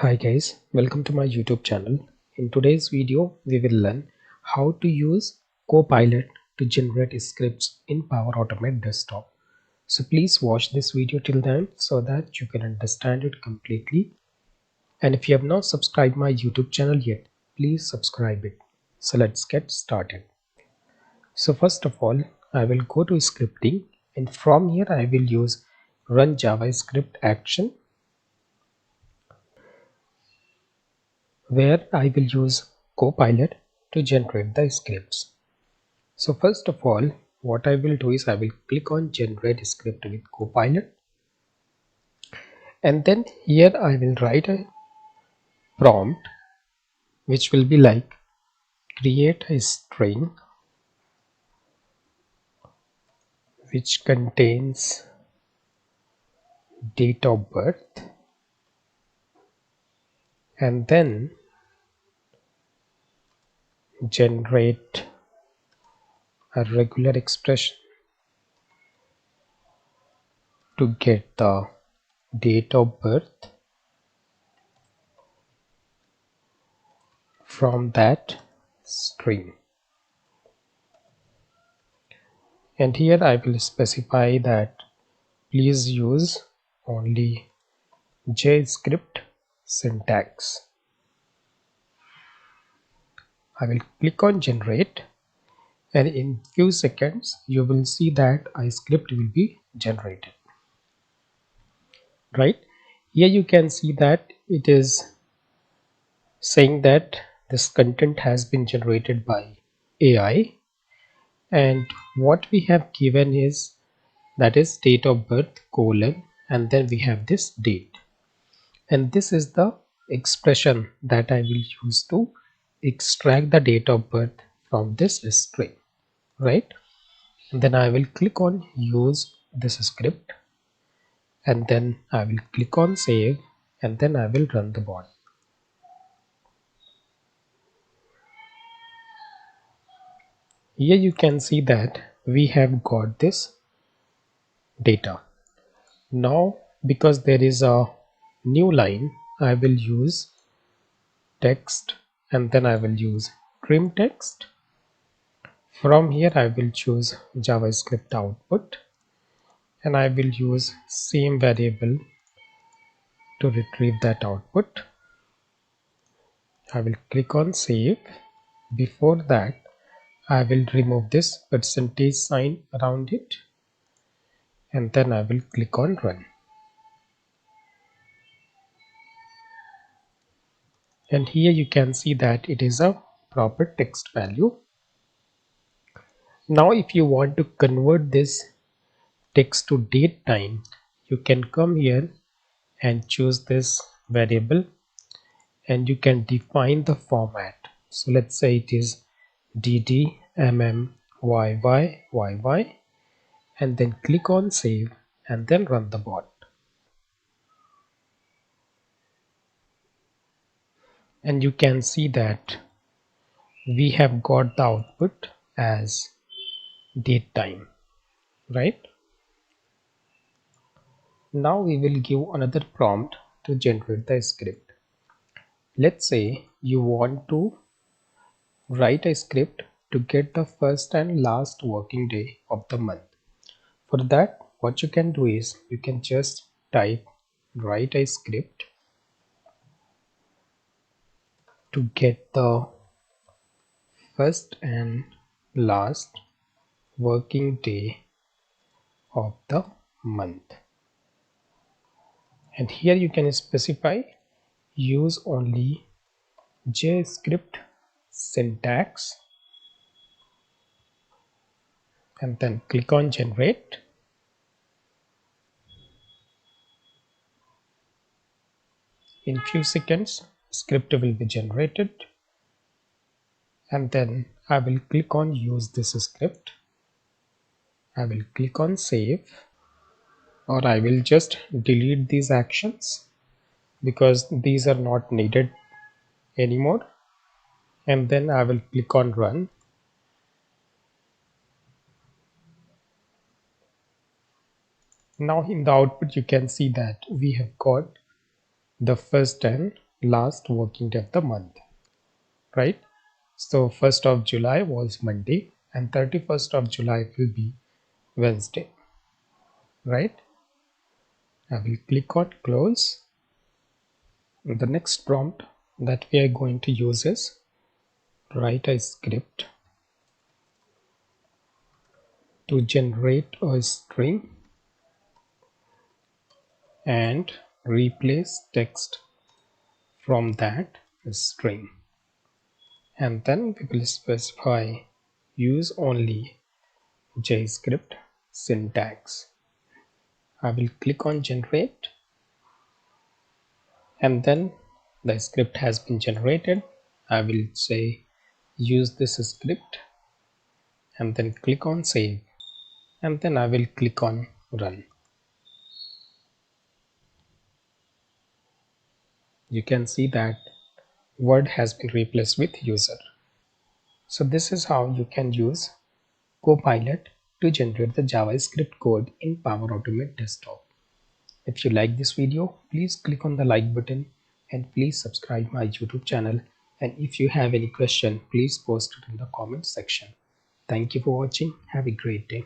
Hi guys, welcome to my YouTube channel. In today's video, we will learn how to use Copilot to generate scripts in Power Automate desktop. So please watch this video till then so that you can understand it completely. And if you have not subscribed my YouTube channel yet, please subscribe it. So let's get started. So first of all, I will go to scripting, and from here I will use run JavaScript action, where I will use Copilot to generate the scripts. So first of all, what I will do is I will click on generate script with Copilot, and then here I will write a prompt which will be like create a string which contains date of birth, and then generate a regular expression to get the date of birth from that string. And here I will specify that please use only JavaScript syntax. I will click on generate, and in few seconds you will see that a script will be generated. Right here you can see that it is saying that this content has been generated by AI, and what we have given is that is date of birth colon, and then we have this date, and this is the expression that I will use to extract the date of birth from this string, right? And then I will click on use this script, and then I will click on save, and then I will run the bot. Here you can see that we have got this data. Now because there is a new line, I will use text, and then I will use trim text. From here I will choose JavaScript output, and I will use same variable to retrieve that output. I will click on save. Before that, I will remove this percentage sign around it, and then I will click on run. And here you can see that it is a proper text value. Now if you want to convert this text to date time, you can come here and choose this variable, and you can define the format. So let's say it is dd YY, and then click on save, and then run the bot. And you can see that we have got the output as date time, right? Now we will give another prompt to generate the script. Let's say you want to write a script to get the first and last working day of the month. For that, what you can do is you can just type write a script to get the first and last working day of the month. And here you can specify use only JavaScript syntax, and then click on generate. In few seconds script will be generated, and then I will click on use this script. I will click on save, or I will just delete these actions because these are not needed anymore, and then I will click on run. Now in the output you can see that we have got the first and last working day of the month, right? So 1st of July was Monday and 31st of July will be Wednesday, right? I will click on close. The next prompt that we are going to use is write a script to generate a string and replace text from that string. And then we will specify use only JavaScript syntax. I will click on generate, and then the script has been generated. I will say use this script and then click on save, and then I will click on run. You can see that word has been replaced with user. So this is how you can use Copilot to generate the JavaScript code in Power Automate Desktop. If you like this video, please click on the like button and please subscribe my YouTube channel. And if you have any question, please post it in the comment section. Thank you for watching. Have a great day.